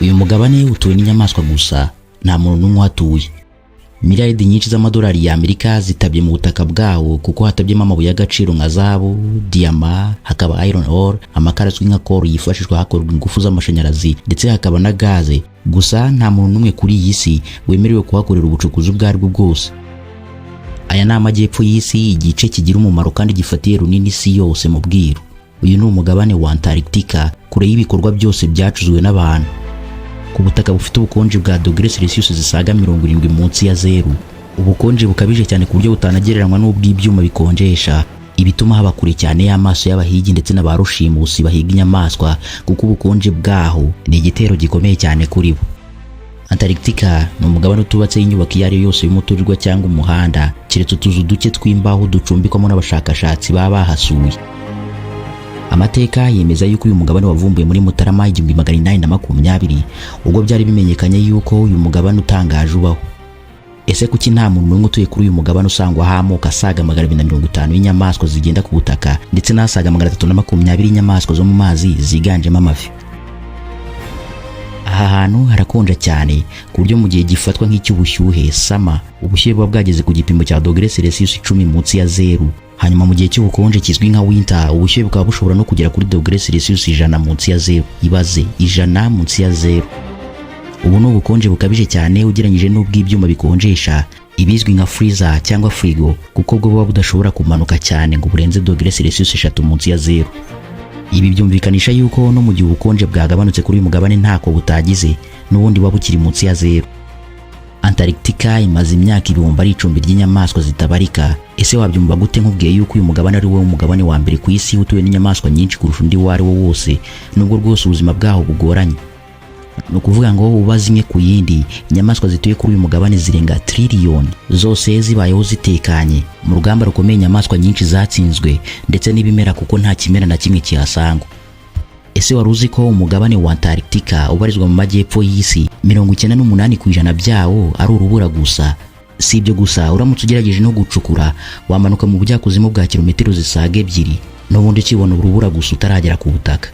Uyu mugabane utuwe n'inyamaswa gusa, nta muntu n'umwe uhatuye. Miliyari nyinshi z'amadolari y'Amerika zitabye mu butaka bwawo kuko hatabyemo amabuye y'agaciro nka zahabu, diyama, hakaba iron ore, amakara azwi nka coal yifashishwa hakorwa ingufu z'amashanyarazi, ndetse hakaba na gaze. Gusa nta muntu n'umwe kuri iyi si wemerewe kuhakorera ubucukuzi ubwo aribwo bwose. Aya ni amajyepfo y'isi, igice kigira umumaro kandi gifatiye runini isi yose mu bwiru. Uyu ni umugabane wa Antarctica, kure y'ibikorwa byose byacuzwe n'abantu. Ku butaka bufite ubukonje bwa dogere Celsius zisaga 70 munsi ya zero. Ubukonje bukabije cyane ku buryo butanagereranywa n'ubw'ibyuma bikonjesha, ibituma haba kure cyane y'amaso y'abahigi ndetse n'abarushimusi bahiga inyamaswa, kuko ubukonje bwaho ni igitero gikomeye cyane kuri bo. Antarctica ni umugabane utubatse inyubako iyo ari yo yose y'umuturirwa cyangwa umuhanda, keretse utuzu duke tw'imbaho ducumbikwamo n'abashakashatsi baba bahasuye. Amateka yemeza yuko uyu mugabane wavumbuye muri Mutarama 1820, ubwo byari bimenyekanye yuko uyu mugabane utangaje ubaho. Ese kuki nta muntu n'umwe utuye kuri uyu mugabane usangwa hamoka asaga 250 y'inyamaswa zigenda ku butaka, ndetse n'asaga 320 y'inyamaswa zo mu mazi ziganjemo amafi? Aha hantu harakonja cyane ku buryo mu gihe gifatwa nk'icy'ubushyuhe sama, ubushyuhe buba bwageze ku gipimo cya dogere Celsius 10 munsi ya zero. Hanyuma mu gihe cy'ubukonje kizwi nka winter, ubushyuhe bukaba bushobora no kugera kuri dogere Celsius 100 munsi ya zero. Ibaze 100 munsi ya zero. Ubu ni ubukonje bukabije cyane ugereranyije n'ubw'ibyuma bikonjesha, ibizwi nka freezer cyangwa frigo, kuko bwo buba budashobora kumanuka cyane ngo burenze dogere Celsius 3 munsi ya zero. Ibi byumvikanisha yuko no mu gihe ubukonje bwagabanutse kuri uyu mugabane ntako butagize, n'ubundi buba bukiri munsi ya zero. Antarctica imaze imyaka ibihumbi ari icumbi ry'inyamaswa zitabarika. Ese wabyumva gute nkubwiye yuko uyu mugabane ari wo mugabane wa mbere ku isi utuwe n'inyamaswa nyinshi kurusha undi wari wo wose, nubwo rwose ubuzima bwaho bugoranye? No kuvuga ngo ubaze imwe ku yindi, inyamaswa zituye kuri uyu mugabane zirenga trillion, zose zibayeho zitekanye. Mu rugamba rukomeye inyamaswa nyinshi zatsinzwe, ndetse n'ibimera kuko nta kimera na kimwe kihasangwa. Ese wari uzi ko umugabane wa Antarctica ubarizwa mu majyepfo y'isi, 98% byawo ari urubura gusa? Si ibyo gusa, uramutse ugerageje no gucukura, wamanuka mu bujyakuzimu bwa kilometero zisaga 2, n'ubundi ukibona urubura gusa utaragera ku butaka.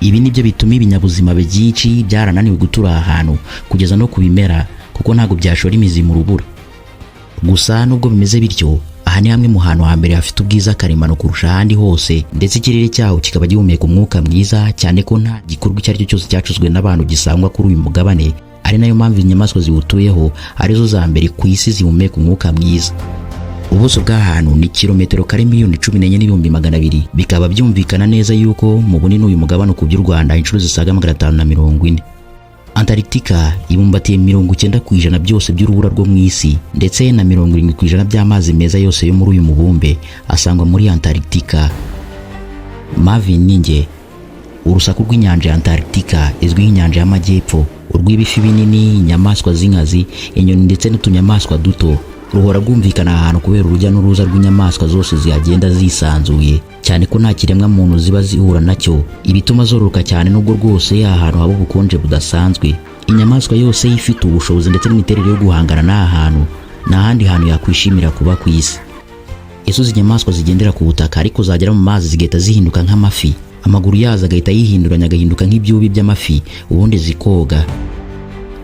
Ibi nibyo bituma ibinyabuzima byinshi byarananiwe gutura ahantu, kugeza no kubimera, kuko ntago byashora imizi mu rubura. Gusa nubwo bimeze bityo, aha ni hamwe mu hantu hambere hafite ubwiza karemano kurusha ahandi hose, ndetse ikirere cyaho kikaba gihumeka umwuka mwiza cyane ko nta gikorwa icyo ari cyo cyose cyacuzwe n'abantu gisangwa kuri uyu mugabane. Ari nayo mpamvu inyamaswa ziwutuyeho arizo za mbere ku isi zihumeka umwuka mwiza. Ubuso bw'ahantu ni kilometero kare 14,200, bikaba byumvikana neza yuko mu bunini uyu mugabane ukubye u Rwanda inshuro zisaga 540. Antarctica ibumbatiye 90% byose by'urubura rwo mu isi, ndetse na 70% by'amazi meza yose yo muri uyu mubumbe asangwa muri Antarctica. Marvin Ninge. Urusaku rw'inyanja ya Antarctica izwi nk'inyanja y'amajyepfo, urw'ibifi binini, inyamaswa z'inkazi, inyoni ndetse n'utunyamaswa duto, ruhora rwumvikana ahantu kubera urujya n'uruza rw'inyamaswa zose zihagenda zisanzuye, cyane ko nta kiremwa muntu ziba zihura nacyo, ibituma zororoka cyane nubwo rwose ahantu haba ubukonje budasanzwe. Inyamaswa yose ifite ubushobozi ndetse n'imiterere yo guhangana n'aha hantu, nta handi hantu yakwishimira kuba ku isi. Izo inyamaswa zigendera ku butaka ariko zagera mu mazi zigahita zihinduka nk'amafi, amaguru yazo agahita yihinduranya agahinduka nk'ibyubi by'amafi, ubundi zikoga.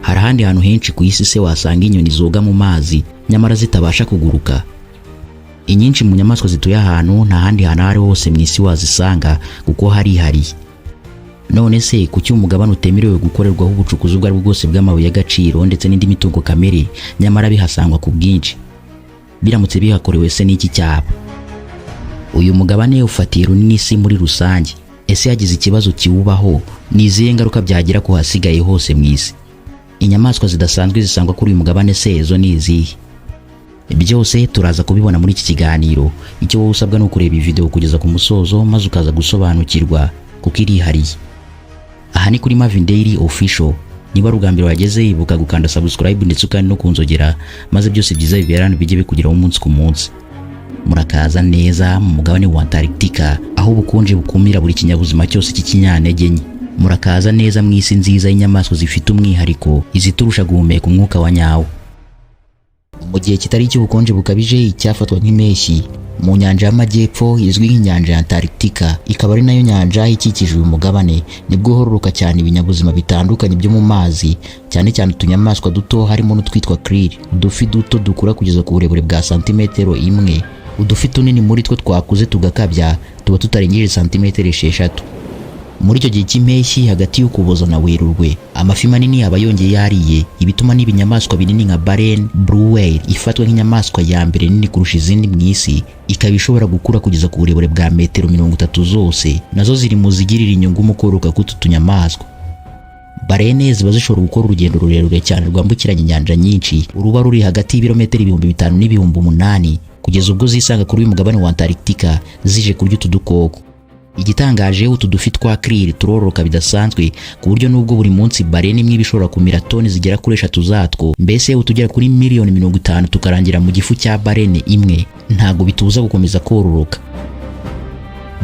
Hari ahandi hantu henshi ku isi se wasanga inyoni zoga mu mazi nyamara zitabasha kuguruka. Inyinshi mu nyamaswa zituye ahantu nta handi hantu ari hose mu isi wazisanga, kuko harihariye. None se kuki umugabane utemerewe gukorerwaho ubucukuzi ubwo aribwo bwose bw'amabuye y'agaciro ndetse n'indi mitungo kamere, nyamara bihasangwa ku bwinshi? Biramutse bihakorewe se n'iki cyaba? Uyu mugabane ufatiye runini isi muri rusange. Ese yagize ikibazo kiwubaho, ni izihe ngaruka byagira ku hasigaye hose mu isi? Inyamaswa zidasanzwe zisangwa kuri uyu mugabane se ezo ni izihe? Byose turaza kubibona muri iki kiganiro. Icyo wowe usabwa no kureba iyi video kugeza ku musozo, maze ukaza gusobanukirwa kuko irihariye. Aha ni kuri Marvin Daily Official. Niba rugambiro wageze, ibuka gukanda subscribe ndetse ukandi no kunzogera, maze byose byiza biberana bijye bikugeraho umunsi ku munsi. Murakaza neza mu mugabane wa Antarctica, aho ubukonje bukumira buri kinyabuzima cyose cy'ikinyantege nke. Murakaza neza mu isi nziza y'inyamaswa zifite umwihariko, iziturusha guhumeka umwuka wa nyawo. Mu gihe kitari cy'ubukonje bukabije, icyafatwa nk'impeshyi, mu nyanja y'amajyepfo izwi nk'inyanja ya Antarctica, ikaba ari nayo nyanja ikikije uyu mugabane, nibwo hororoka cyane ibinyabuzima bitandukanye byo mu mazi, cyane cyane utunyamaswa duto harimo n'utwitwa krill, udufi duto dukura kugeza ku burebure bwa santimetero 1. Udufi tunini muri two twakuze tugakabya tuba tutarengeje santimetero 6. Muri icyo gihe cy'impeshyi hagati y'Ukuboza na Werurwe, amafi manini aba yongeye yariye, ibituma n'ibinyamaswa binini nka baleine blue whale ifatwa nk'inyamaswa ya mbere nini kurusha izindi mu isi, ikaba ishobora gukura kugeza ku burebure bwa metero 30 zose, nazo ziri mu zigirira inyungu mu kororoka k'utu tunyamaswa. Baleine ziba zishobora gukora urugendo rurerure cyane rwambukiranya inyanja nyinshi, uruba ruri hagati y'ibirometero 5,000 n'ibihumbi 8, kugeza ubwo zisanga kuri uyu mugabane wa Antarctica zije kurya utu dukoko. Igitangaje, utu dufi twa krill turororoka bidasanzwe ku buryo nubwo buri munsi baleine imwe bishobora kumira toni zigera kuri 3 zatwo, mbese utugera kuri miliyoni 50 tukarangira mu gifu cya baleine imwe, ntago bituza gukomeza kororoka.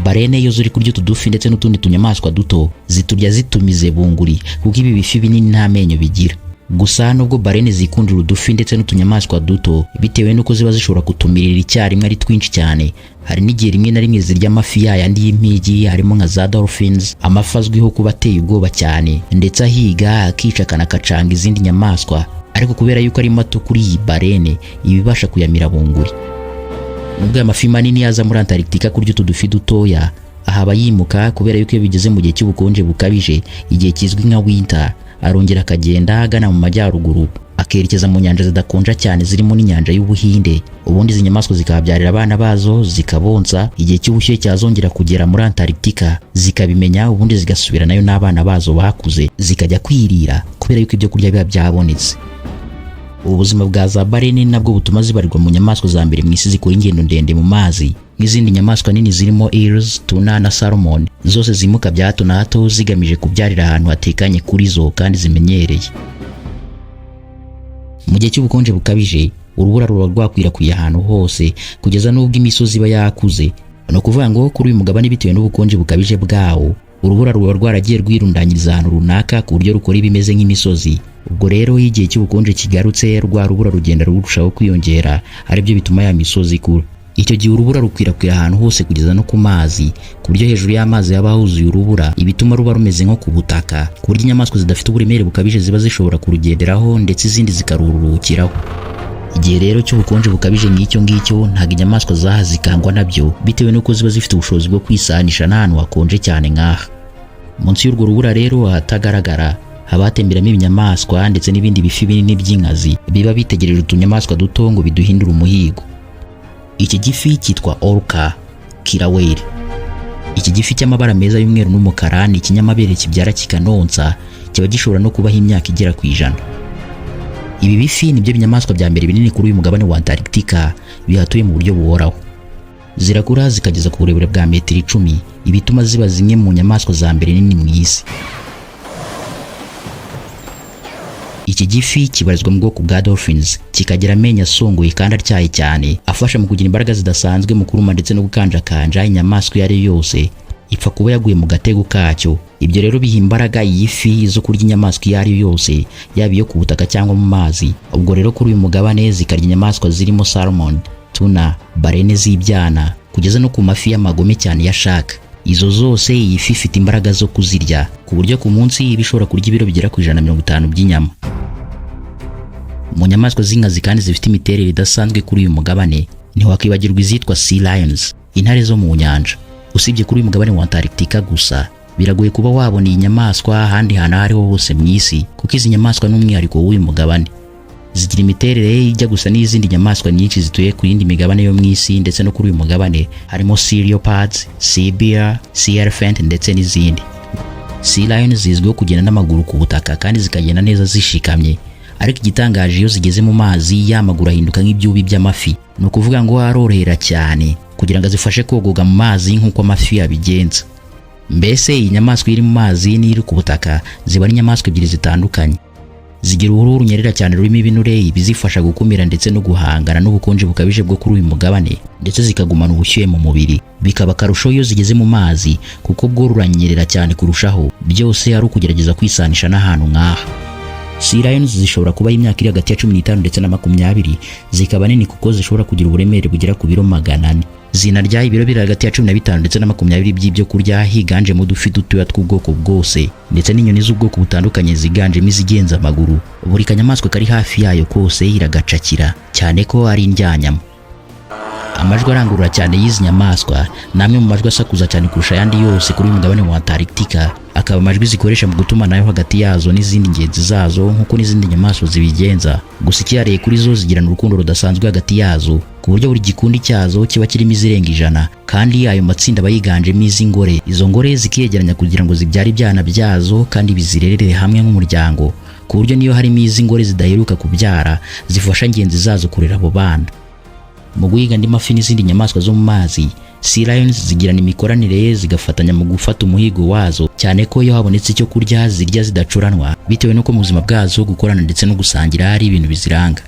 Baleine iyo ziri kurya utu dufi ndetse n'utundi tunyamaswa duto, ziturya zitumize bunguri kuko ibi bifi binini nta menyo bigira. Gusa nubwo baleine zikundira udufi ndetse n'utunyamaswa duto, bitewe nuko ziba zishobora kutumirira icyarimwe ari twinshi cyane, hari n'igihe rimwe na rimwe zirya amafi yayandi y'impigi harimo nka za dolphins, amafi azwiho kuba ateye ubwoba cyane ndetse ahiga akica akanakacanga izindi nyamaswa, ariko kubera yuko ari mato kuri iyi baleine ibibasha kuyamira bunguri. Nubwo amafi manini yaza muri Antarctica kurya utu dufi dutoya, ahaba yimuka kubera yuko iyo bigeze mu gihe cy'ubukonje bukabije, igihe kizwi nka winter, arongera akagenda agana mu majyaruguru akerekeza mu nyanja zidakonja cyane zirimo n'inyanja y'Ubuhinde, ubundi izi nyamaswa zikabyarira abana bazo zikabonsa, igihe cy'ubushyuhe cyazongera kugera muri Antarctica zikabimenya, ubundi zigasubira nayo n'abana bazo bakuze zikajya kwirira kubera yuko ibyo kurya biba byabonetse. Ubuzima bwa za baleine nabwo butuma zibarirwa mu nyamaswa za mbere mu isi zikora ingendo ndende mu mazi, nk'izindi nyamaswa nini zirimo eels, tuna na salmon, zose zimuka bya hato na hato zigamije kubyarira ahantu hatekanye kuri zo kandi zimenyereye. Mu gihe cy'ubukonje bukabije, urubura ruba rwakwirakwiye ahantu hose kugeza n'ubwo imisozi iba yakuze. No kuvuga ngo kuri uyu mugabane bitewe n'ubukonje bukabije bwawo, urubura ruba rwaragiye rwirundanyiriza ahantu runaka ku buryo rukora ibimeze nk'imisozi. Ubwo rero iyo igihe cy'ubukonje kigarutse, rwa rubura rugenda rurushaho kwiyongera, aribyo bituma ya misozi ikura. Icyo gihe urubura rukwirakwira ahantu hose kugeza no ku mazi, ku buryo hejuru y'amazi haba huzuye urubura, ibituma ruba rumeze nko ku butaka, ku buryo inyamaswa zidafite uburemere bukabije ziba zishobora kurugenderaho ndetse izindi zikarurukiraho. Igihe rero cy'ubukonje bukabije nk'icyo ngicyo, ntabwo inyamaswa zaha zikangwa nabyo, bitewe n'uko ziba zifite ubushobozi bwo kwisanisha n'ahantu hakonje cyane nk'aha. Munsi y'urwo rubura rero ahatagaragara, haba hatemberamo ibinyamaswa ndetse n'ibindi bifi binini by'inkazi biba bitegereje utunyamaswa duto ngo biduhindure umuhigo. Iki gifi cyitwa orca killer whale. Iki gifi cy'amabara meza y'umweru n'umukara ni ikinyamabere kibyara kikanonsa, kiba gishobora no kubaho imyaka igera ku 100. Ibi bifi nibyo binyamaswa bya mbere binini kuri uyu mugabane wa Antarctica bihatuye mu buryo buhoraho. Zirakura zikageza ku burebure bwa metero 10, ibituma ziba zimwe mu nyamaswa za mbere nini mu isi. Iki gifi kibarizwa mu bwoko bwa dolphins, kikagira amenyo asongoye kandi atyaye cyane, afasha mu kugira imbaraga zidasanzwe mu kuruma ndetse no gukanjakanja inyamaswa iyo ari yose ipfa kuba yaguye mu gatego kacyo. Ibyo rero biha imbaraga iyi fi zo kurya inyamaswa iyo ari yose, yaba iyo ku butaka cyangwa mu mazi. Ubwo rero kuri uyu mugabane zikarya inyamaswa zirimo salmon, tuna, baleine z'ibyana, kugeza no ku mafi y'amagome cyane ya shark. Izo zose iyi fi ifite imbaraga zo kuzirya, ku buryo ku munsi iba ishobora kurya ibiro bigera ku 150 by'inyama. Mu nyamaswa z'inkazi kandi zifite imiterere idasanzwe kuri uyu mugabane, ntiwakwibagirwa izitwa sea lions, intare zo mu nyanja. Usibye kuri uyu mugabane wa Antarctica gusa, biragoye kuba wabona iyi nyamaswa ahandi hantu aho ariho hose mu isi, kuko izi nyamaswa n'umwihariko w'uyu mugabane. Zigira imiterere ijya gusa n'izindi nyamaswa nyinshi zituye ku yindi migabane yo mu isi ndetse no kuri uyu mugabane, harimo sea leopards, sea bear, sea elephant ndetse n'izindi. Sea lions zizwiho kugenda n'amaguru ku butaka kandi zikagenda neza zishikamye, ariko igitangaje iyo zigeze mu mazi y'amaguru ahinduka nk'ibyubi by'amafi. No kuvuga ngo arorohera cyane kugira ngo zifashe kogoga mu mazi nk'uko amafi yabigenza. Mbese iyi nyamaswa iri mu mazi n'iri ku butaka ziba ari inyamaswa ebyiri zitandukanye. Zigira uruhu runyerera cyane rurimo ibinure bizifasha gukumira ndetse no guhangana n'ubukonje bukabije bwo kuri uyu mugabane, ndetse zikagumana ubushyuhe mu mubiri. Bikaba akarusho iyo zigeze mu mazi kuko bwo ruranyerera cyane kurushaho, byose ari ukugerageza kwisanisha n'ahantu nk'aha. Sea lions zishobora kuba imyaka iri hagati ya 15 ndetse na 20, zikaba nini kuko zishobora kugira uburemere bugera ku biro 400. zinarya ibiro biri hagati ya 15 ndetse na 20 by'ibyo kurya, higanjemo udufi dutoya tw'ubwoko bwose ndetse n'inyoni z'ubwoko butandukanye ziganjemo izigenza amaguru. Buri kanyamaswa kari hafi yayo kose iragacakira cyane ko ari indyanyama. Amajwi arangurura cyane y'izi nyamaswa namwe mu majwi asakuza cyane kurusha ayandi yose kuri uyu mugabane wa Antarctica, akaba amajwi zikoresha mu gutuma nayo hagati yazo n'izindi ngenzi zazo nk'uko n'izindi nyamaswa zibigenza. Gusa icyareye kuri zo zigirana urukundo rudasanzwe hagati yazo ku buryo buri gikundi cyazo kiba kirimo izirenga 100, kandi ayo matsinda bayiganjemo iz'ingore. Izo ngore zikiyegeranya kugira ngo zibyare ibyana byazo kandi bizirerere hamwe nk'umuryango, ku buryo niyo harimo iz'ingore zidaheruka kubyara zifasha ngenzi zazo kurera abo bana. Mu guhiga andi mafi n'izindi nyamaswa zo mu mazi, sea lions zigirana imikoranire zigafatanya mu gufata umuhigo wazo, cyane ko iyo habonetse icyo kurya zirya zidacuranwa bitewe nuko mu buzima bwazo gukorana ndetse no gusangira ari ibintu biziranga.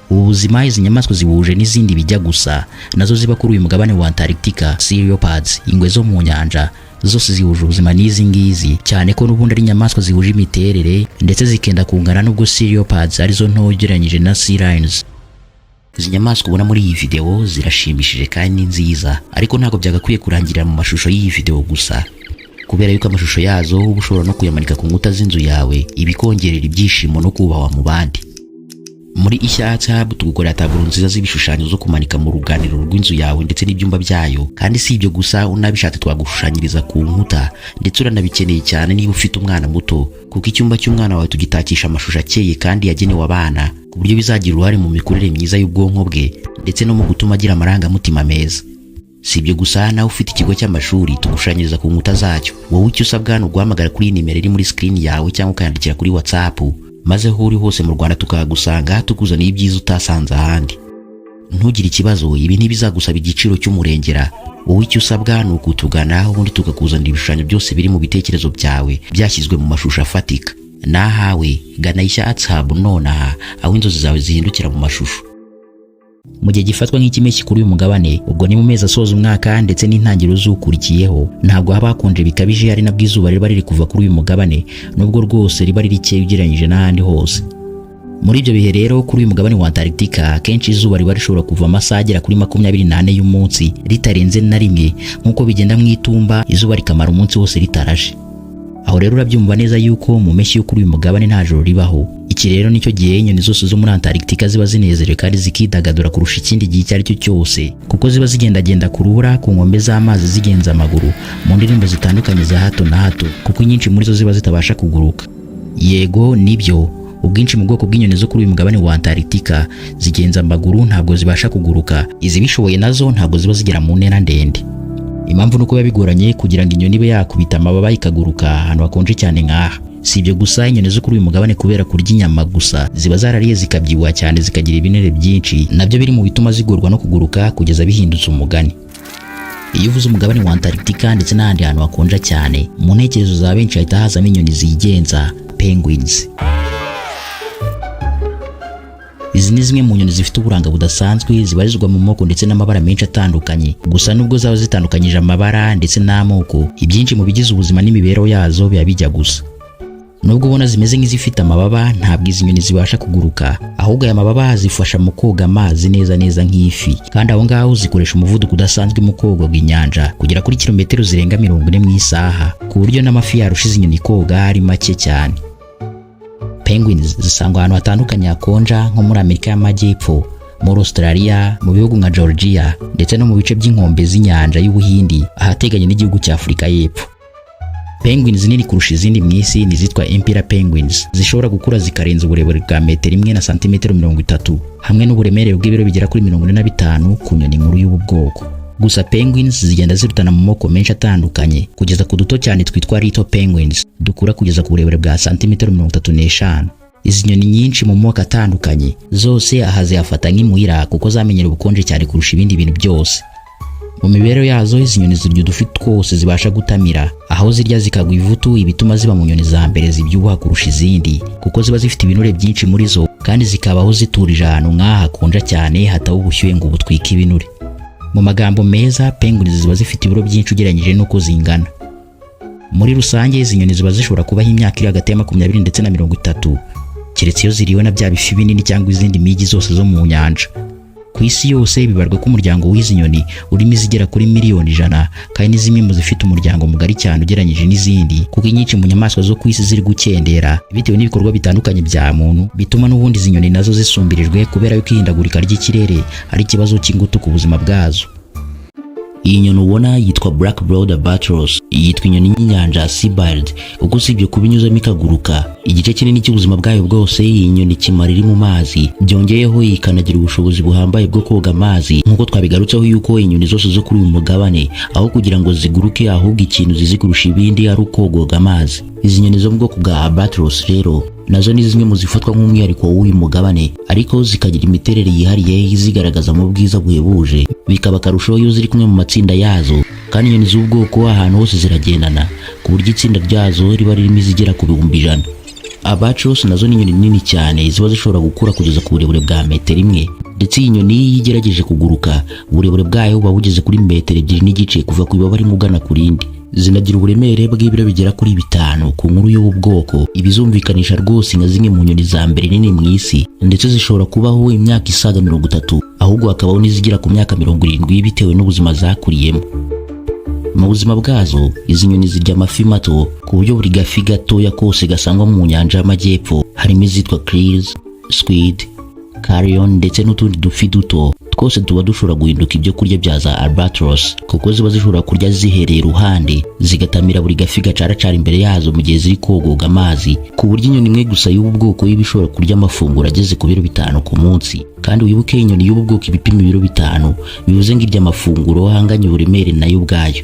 Ubu buzima izi nyamaswa zibuhuje n'izindi bijya gusa nazo ziba kuri uyu mugabane wa Antarctica. Sea leopards, ingwe zo mu nyanja, zose zihuje ubuzima n'izi ngizi, cyane ko n'ubundi ari inyamaswa zihuje imiterere ndetse zikenda kungana, nubwo sea leopards arizo nto ugereranyije na sea lions. Izi nyamaswa ubona muri iyi video zirashimishije kandi ni nziza, ariko ntabwo byagakwiye kurangirira mu mashusho y'iyi video gusa, kubera yuko amashusho yazo uba ushobora no kuyamanika ku nkuta z'inzu yawe, ibikongerera ibyishimo no kubahwa mu bandi. Muri Ishyatsi Hub tugukorera taburo nziza z'ibishushanyo zo kumanika mu ruganiriro rw'inzu yawe ndetse n'ibyumba byayo, kandi si ibyo gusa, unabishatse twagushushanyiriza ku nkuta, ndetse uranabikeneye cyane niba ufite umwana muto, kuko icyumba cy'umwana wawe tugitakisha amashusho akeye kandi yagenewe abana, ku buryo bizagira uruhare mu mikurire myiza y'ubwonko bwe ndetse no mu gutuma agira amarangamutima meza. Si ibyo gusa, nawe ufite ikigo cy'amashuri tugushushanyiriza ku nkuta zacyo. Wowe icyo usabwa ni uguhamagara kuri nimero iri muri screen yawe cyangwa ukayandikira kuri WhatsApp, maze aho uri hose mu Rwanda tukagusanga tukuzaniye ibyiza utasanze ahandi. Ntugire ikibazo, ibi ntibizagusaba igiciro cy'umurengera. Wowe icyo usabwa ni ukutugana, ubundi tukakuzanira ibishushanyo byose biri mu bitekerezo byawe byashyizwe mu mashusho afatika. Nahawe gana Ishyatsi Hub nonaha, aho inzozi zawe zihindukira mu mashusho. Mu gihe gifatwa nk'ikimpeshyi kuri uyu mugabane, ubwo ni mu mezi asoza umwaka ndetse n'intangiriro z'ukurikiyeho, ntabwo haba hakonje bikabije, ari nabwo izuba riba riri kuva kuri uyu mugabane, nubwo rwose riba riri rike ugereranyije n'ahandi hose. Muri ibyo bihe rero kuri uyu mugabane wa Antarctica, kenshi izuba riba rishobora kuva amasaha agera kuri 24 y'umunsi ritarenze na rimwe, nk'uko bigenda mu itumba izuba rikamara umunsi wose ritarashe. Aho rero urabyumva neza yuko mu mpeshyi yo kuri uyu mugabane nta joro ribaho. Iki rero nicyo gihe inyoni zose zo muri Antarctica ziba zinezerewe kandi zikidagadura kurusha ikindi gihe icyo ari cyo cyose, kuko ziba zigendagenda ku rubura ku nkombe z'amazi zigenza amaguru mu ndirimbo zitandukanye za hato na hato, kuko inyinshi muri zo ziba zitabasha kuguruka. Yego nibyo, ubwinshi mu bwoko bw'inyoni zo kuri uyu mugabane wa Antarctica zigenza amaguru, ntabwo zibasha kuguruka. Izibishoboye nazo ntabwo ziba zigera mu ntera ndende. Impamvu nuko biba bigoranye kugira ngo inyoni ibe yakubita amababa ikaguruka ahantu hakonje cyane nk'aha. Si ibyo gusa, inyoni zo kuri uyu mugabane kubera kurya inyama gusa ziba zarariye zikabyibuha cyane zikagira ibinure byinshi, nabyo biri mu bituma zigorwa no kuguruka kugeza bihindutse umugani. Iyo uvuze umugabane wa Antarctica ndetse n'ahandi hantu hakonja cyane, mu ntekerezo za benshi hahita hazamo inyoni zigenza, penguins. Izi ni zimwe mu nyoni zifite uburanga budasanzwe, zibarizwa mu moko ndetse n'amabara menshi atandukanye. Gusa nubwo zaba zitandukanyije amabara ndetse n'amoko, ibyinshi mu bigize ubuzima n'imibereho yazo biba bijya gusa. Nubwo ubona zimeze nk'izifite amababa, ntabwo izi nyoni zibasha kuguruka, ahubwo aya mababa zifasha mu koga amazi neza neza nk'ifi, kandi aho ngaho zikoresha umuvuduko udasanzwe mu koga inyanja kugera kuri kilometero zirenga 40 mu isaha, ku buryo n'amafi yarusha izi nyoni koga ari make cyane. Penguins zisangwa ahantu hatandukanye hakonja, nko muri Amerika y'Amajyepfo, muri Australia, mu bihugu nka Georgia ndetse no mu bice by'inkombe z'inyanja y'Ubuhindi ahateganye n'igihugu cya Afurika y'Epfo. Penguins nini kurusha izindi mu isi ni zitwa Emperor penguins, zishobora gukura zikarenza uburebure bwa metero 1 na santimetero 30 hamwe n'uburemere bw'ibiro bigera kuri 45 ku nyoni nkuru y'ubu bwoko. Gusa penguins zigenda zirutana mu moko menshi atandukanye, kugeza ku duto cyane twitwa little penguins dukura kugeza ku burebure bwa santimetero 35. Izi nyoni nyinshi mu moko atandukanye zose aha ziyafata nk'imuhira kuko zamenyera ubukonje cyane kurusha ibindi bintu byose. Mu mibereho yazo izi nyoni zirya udufi twose zibasha gutamira, aho zirya zikagwa ivutu, ibituma ziba mu nyoni za mbere zibyibuha kurusha izindi, kuko ziba zifite ibinure byinshi muri zo kandi zikabaho ziturije ahantu nk'aha hakonja cyane hataba ubushyuhe ngo butwike ibinure. Mu magambo meza, penguins ziba zifite ibiro byinshi ugereranyije n'uko zingana. Muri rusange izi nyoni ziba zishobora kubaho imyaka iri hagati ya 20 ndetse na 30, keretse iyo ziriwe na bya bifi binini cyangwa izindi migi zose zo mu nyanja. Ku isi yose bibarwa ko umuryango w'izi nyoni urimo izigera kuri miliyoni 100 kandi ni zimwe mu zifite umuryango mugari cyane ugereranyije n'izindi, kuko inyinshi mu nyamaswa zo ku isi ziri gukendera bitewe n'ibikorwa bitandukanye bya muntu bituma n'ubundi izi nyoni nazo zisumbirijwe kubera yuko ihindagurika ry'ikirere ari ikibazo cy'ingutu ku buzima bwazo. Iyi nyoni ubona yitwa Black Browed Albatros, yitwa inyoni y'inyanja seabird kuko usibye kubinyuzamo ikaguruka, igice kinini cy'ubuzima bwayo bwose iyi nyoni kimara iri mu mazi, byongeyeho ikanagira ubushobozi buhambaye bwo koga amazi nk'uko twabigarutseho yuko inyoni zose zo kuri uyu mugabane aho kugira ngo ziguruke ahubwo ikintu zizi kurusha ibindi ari ukoga amazi. Izi nyoni zo mu bwoko bwa Albatros rero nazo ni zimwe mu zifatwa nk'umwihariko w'uyu mugabane, ariko zikagira imiterere yihariye izigaragaza mu bwiza buhebuje, bikaba akarusho iyo ziri kumwe mu matsinda yazo. Kandi inyoni z'ubwoko ahantu hose ziragendana ku buryo itsinda ryazo riba ririmo izigera ku 100,000. Albatros nazo ni inyoni nini cyane ziba zishobora gukura kugeza ku burebure bwa metero 1, ndetse iyi nyoni iyo igerageje kuguruka uburebure bwayo buba bugeze kuri metero 2.5 kuva ku ibaba rimwe ugana ku rindi. Zinagira uburemere bw'ibiro bigera kuri 5 ku nkuru y'ubu bwoko, ibizumvikanisha rwose nka zimwe mu nyoni za mbere nini mu isi, ndetse zishobora kubaho imyaka isaga 30, ahubwo hakabaho n'izigera ku myaka 70 bitewe n'ubuzima zakuriyemo. Mu buzima bwazo izi nyoni zirya amafi mato ku buryo buri gafi gatoya kose gasangwa mu nyanja y'amajyepfo harimo izitwa krill, squid, carrion ndetse n'utundi dufi duto, twose tuba dushobora guhinduka ibyo kurya bya za Albatros kuko ziba zishobora kurya zihereye iruhande zigatamira buri gafi gacaracara imbere yazo mu gihe ziri kogoga amazi, ku buryo inyoni imwe gusa y'ubu bwoko iba ishobora kurya amafunguro ageze ku biro 5 ku munsi. Kandi wibuke inyoni y'ubu bwoko ibipima ibiro 5 bivuze ngo irya amafunguro ahanganye uburemere nayo ubwayo.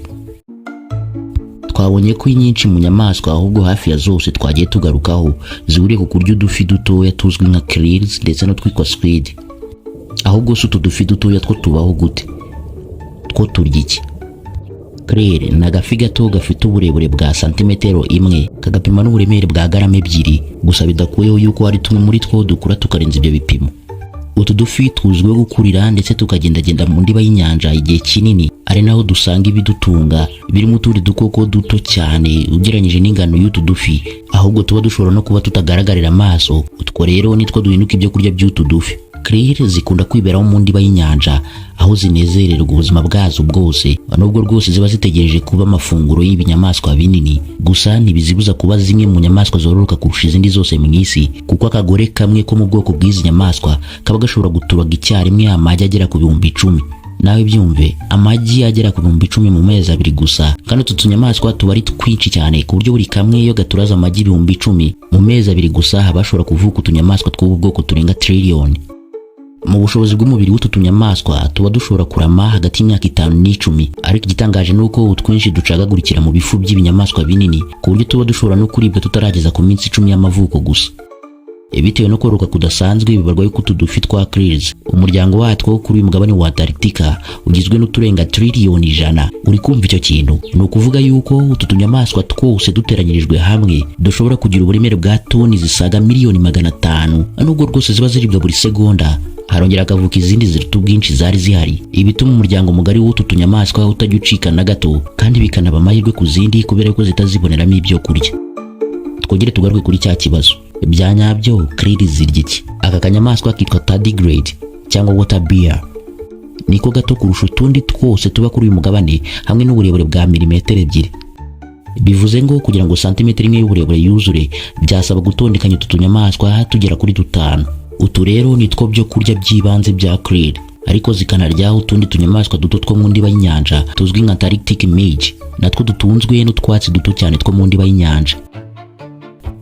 Twabonye ko inyinshi mu nyamaswa ahubwo hafi ya zose twagiye tugarukaho zihuriye ku kurya udufi dutoya tuzwi nka krills ndetse no twitwa squid. Ahubwo se utu dufi dutoya two tubaho gute? Two turya iki? Krill ni agafi gato gafite uburebure bwa santimetero 1 kagapima n'uburemere bwa garama 2, gusa bidakuyeho yuko hari tumwe muri two dukura tukarenza ibyo bipimo. Utu dufi tuzwiho gukurira ndetse tukagendagenda mu ndiba y'inyanja igihe kinini, ari naho dusanga ibidutunga birimo utundi dukoko duto cyane ugereranyije n'ingano y'utu dufi, ahubwo tuba dushobora no kuba tutagaragarira amaso. Utwo rero nitwo duhinduka ibyo kurya by'utu dufi. Krill zikunda kwiberaho mu ndiba y'inyanja aho zinezererwa ubuzima bwazo bwose, nubwo rwose ziba zitegereje kuba amafunguro y'ibinyamaswa binini, gusa ntibizibuza kuba zimwe mu nyamaswa zororoka kurusha izindi zose mu isi, kuko akagore kamwe ko mu bwoko bw'izi nyamaswa kaba gashobora guturaga icyarimwe amagi agera ku 10,000. Nawe byumve, amagi agera ku 10,000 mu mezi 2 gusa, kandi utu tunyamaswa tuba ari twinshi cyane ku buryo buri kamwe iyo gaturaza amagi 10,000 mu mezi 2 gusa haba hashobora kuvuka utunyamaswa tw'ubu bwoko turenga trillion. Mu bushobozi bw'umubiri w'utu tunyamaswa tuba dushobora kurama hagati y'imyaka 5 n'10, ariko igitangaje nuko utwinshi ducagagurikira mu bifu by'ibinyamaswa binini ku buryo tuba dushobora no kuribwa tutarageza ku minsi 10 y'amavuko gusa. Bitewe no kororoka kudasanzwe bibarwa yuko utu dufi twa krills umuryango watwo kuri uyu mugabane wa Antarctica ugizwe n'uturenga trillion 100. Uri kumva icyo kintu? Ni ukuvuga yuko utu tunyamaswa twose duteranyirijwe hamwe dushobora kugira uburemere bwa toni zisaga miliyoni 500, nubwo rwose ziba ziribwa buri segonda. Harongera akavuka izindi ziruta ubwinshi zari zihari, ibituma umuryango mugari w'utu tunyamaswa utajya ucika na gato, kandi bikanaba amahirwe ku zindi kubera ko zitaziboneramo ibyo kurya. Twongere tugaruke kuri cya kibazo, bya nyabyo krill zirya iki? Aka kanyamaswa kitwa tardigrade cyangwa water bear, niko gato kurusha utundi twose tuba kuri uyu mugabane hamwe n'uburebure bwa milimetero 2. Bivuze ngo kugira ngo santimetero 1 y'uburebure yuzure byasaba gutondekanya utu tunyamaswa tugera kuri 5. Utu rero nitwo byo kurya by'ibanze bya krill, ariko zikanaryaho utundi tunyamaswa duto two mu ndiba y'inyanja tuzwi nka Antarctic midge, natwo dutunzwe n'utwatsi duto cyane two mu ndiba y'inyanja.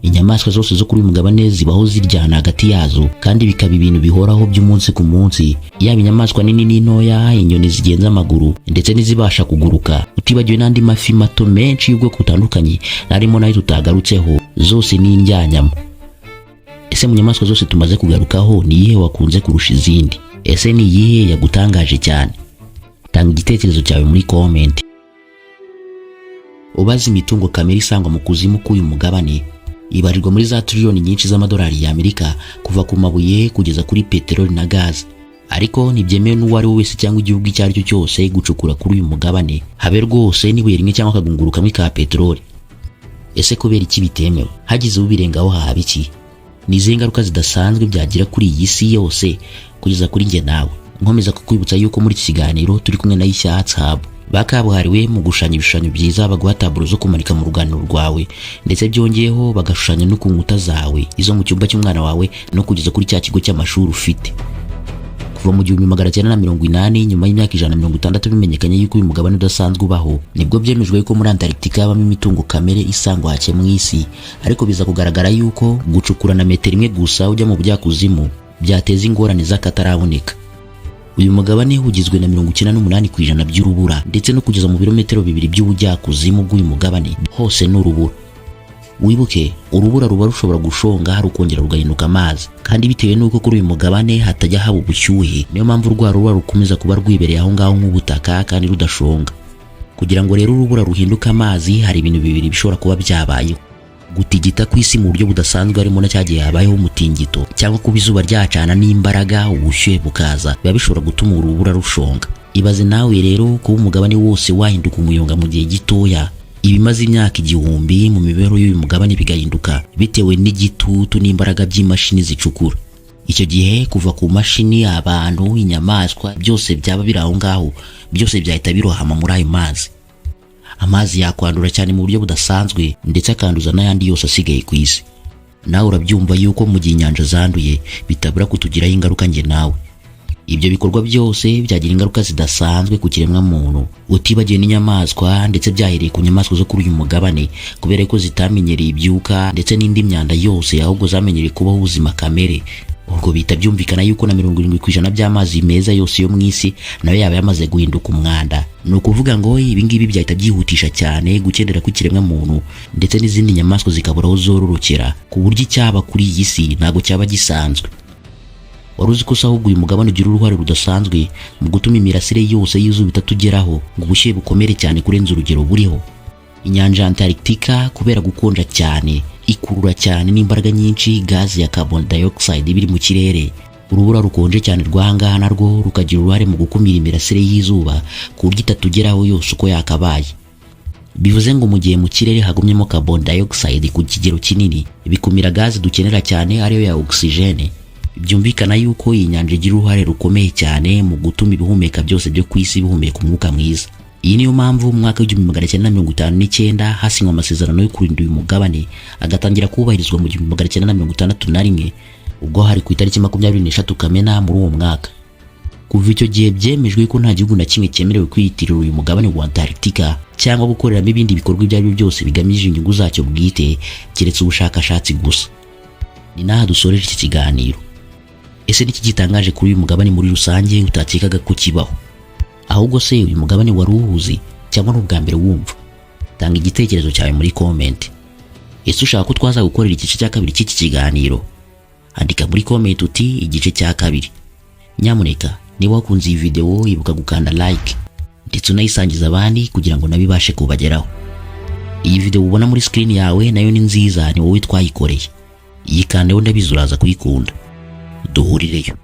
Inyamaswa zose zo kuri uyu mugabane zibaho ziryana hagati yazo, kandi bikaba ibintu bihoraho by'umunsi ku munsi, yaba inyamaswa nini n'intoya, inyoni zigenza amaguru ndetse n'izibasha kuguruka, utibagiwe n'andi mafi mato menshi y'ubwoko butandukanye narimo nayo tutagarutseho, zose ni indyanyama. Ese mu nyamaswa zose tumaze kugarukaho ni iyihe wakunze kurusha izindi? Ese ni iyihe yagutangaje cyane? Tanga igitekerezo cyawe muri comment. Ubazi imitungo kamere isangwa mu kuzimu k'uyu mugabane ibarirwa muri za trillion nyinshi z'amadolari y'Amerika, kuva ku mabuye kugeza kuri peteroli na gazi. Ariko ntibyemewe n'uwari wese cyangwa igihugu icyo ari cyo cyose gucukura kuri uyu mugabane, habe rwose n'ibuye rimwe cyangwa akagunguru kamwe ka peteroli. Ese kubera iki bitemewe? Hagize ubirengaho haba iki? Ni izihe ngaruka zidasanzwe byagira kuri iyi si yose kugeza kuri njye nawe? nkomeza kukwibutsa yuko muri iki kiganiro turi kumwe na Ishya Arts Hub, bakabuhariwe mu gushanya ibishushanyo byiza, baguha taburo zo kumanika mu ruganiro rwawe, ndetse byongeyeho bagashushanya no ku nkuta zawe, izo mu cyumba cy'umwana wawe no kugeza kuri cya kigo cy'amashuri ufite. Kuva mu 1980 nyuma y'imyaka 160 bimenyekanye yuko uyu mugabane udasanzwe ubaho, nibwo byemejwe yuko muri Antarctica habamo imitungo kamere isangwa hake mu isi, ariko biza kugaragara yuko gucukura na metero imwe gusa ujya mu bujyakuzimu byateza ingorane z'akataraboneka. Uyu mugabane ugizwe na 98% by'urubura, ndetse no kugeza mu birometero 2 by'ubujyakuzimu bw'uyu mugabane hose n'urubura. Wibuke, urubura ruba rushobora gushonga rukongera rugahinduka amazi, kandi bitewe n'uko kuri uyu mugabane hatajya haba ubushyuhe, niyo mpamvu rwa rubura rukomeza kuba rwibereye aho ngaho nk'ubutaka kandi rudashonga. Kugira ngo rero urubura ruhinduke amazi, hari ibintu bibiri bishobora kuba byabayeho: gutigita kw'isi mu buryo budasanzwe, harimo na cyagiye habayeho umutingito, cyangwa kuba izuba ryacana n'imbaraga ubushyuhe bukaza, biba bishobora gutuma urubura rushonga. Ibaze nawe rero kuba umugabane wose wahinduka umuyonga mu gihe gitoya, ibimaze imyaka 1000 mu mibereho y'uyu mugabane bigahinduka bitewe n'igitutu n'imbaraga by'imashini zicukura. Icyo gihe kuva ku mashini, abantu, inyamaswa, byose byaba biri aho ngaho, byose byahita birohama muri ayo mazi. Amazi yakwandura cyane mu buryo budasanzwe, ndetse akanduza n'ayandi yose asigaye ku isi. Nawe urabyumva yuko mu gihe inyanja zanduye bitabura kutugiraho ingaruka nge nawe. Ibyo bikorwa byose byagira ingaruka zidasanzwe ku kiremwa muntu, utibagiwe n'inyamaswa, ndetse byahereye ku nyamaswa zo kuri uyu mugabane, kubera ko zitamenyereye ibyuka ndetse n'indi myanda yose, ahubwo zamenyereye kubaho ubuzima kamere. Ubwo bita byumvikana yuko na 70% by'amazi meza yose yo mu isi nayo yaba yamaze guhinduka umwanda. Ni ukuvuga ngo ibi ngibi byahita byihutisha cyane gukenera kw'ikiremwa muntu, ndetse n'izindi nyamaswa zikabura aho zororokera, ku buryo icyaba kuri iyi si ntago cyaba gisanzwe. Wari uzi ko ahubwo uyu mugabane ugira uruhare rudasanzwe mu gutuma imirasire yose y'izuba itatugeraho, ngo ubushyuhe bukomere cyane kurenza urugero buriho. Inyanja ya Antarctica kubera gukonja cyane, ikurura cyane n'imbaraga nyinshi gazi ya carbon dioxide biri mu kirere. Urubura rukonje cyane rw'ahangaha narwo rukagira uruhare mu gukumira imirasire y'izuba ku buryo itatugeraho yose uko yakabaye. Bivuze ngo mu gihe mu kirere hagumyemo carbon dioxide ku kigero kinini, bikumira gazi dukenera cyane ariyo ya oxygene. Byumvikana yuko iyi nyanja igira uruhare rukomeye cyane mu gutuma ibihumeka byose byo ku isi bihumeka umwuka mwiza. Iyi niyo mpamvu mu mwaka w'1959 hasinywa amasezerano yo kurinda uyu mugabane, agatangira kubahirizwa mu 1961, ubwo hari ku itariki 23 Kamena muri uwo mwaka. Kuva icyo gihe byemejwe ko nta gihugu na kimwe cyemerewe kwiyitirira uyu mugabane wa Antarctica cyangwa gukoreramo ibindi bikorwa ibyo ari byo byose bigamije inyungu zacyo bwite, keretse ubushakashatsi gusa. Ni naha dusoreje iki kiganiro. Ese niki gitangaje kuri uyu mugabane muri rusange utakekaga ko kibaho? Ahubwo se uyu mugabane wari uwuzi cyangwa n'ubwa mbere wumva? Tanga igitekerezo cyawe muri comment. Ese ushaka ko twaza gukorera igice cya kabiri cy'iki kiganiro? Andika muri comment uti igice cya kabiri. Nyamuneka niba wakunze iyi video ibuka gukanda like, ndetse unayisangiza abandi kugira ngo nabibashe kubageraho. Iyi video ubona muri screen yawe nayo ni nziza, ni wowe twayikoreye. Yikandeho ndabizi uraza kuyikunda. Duhurireyo.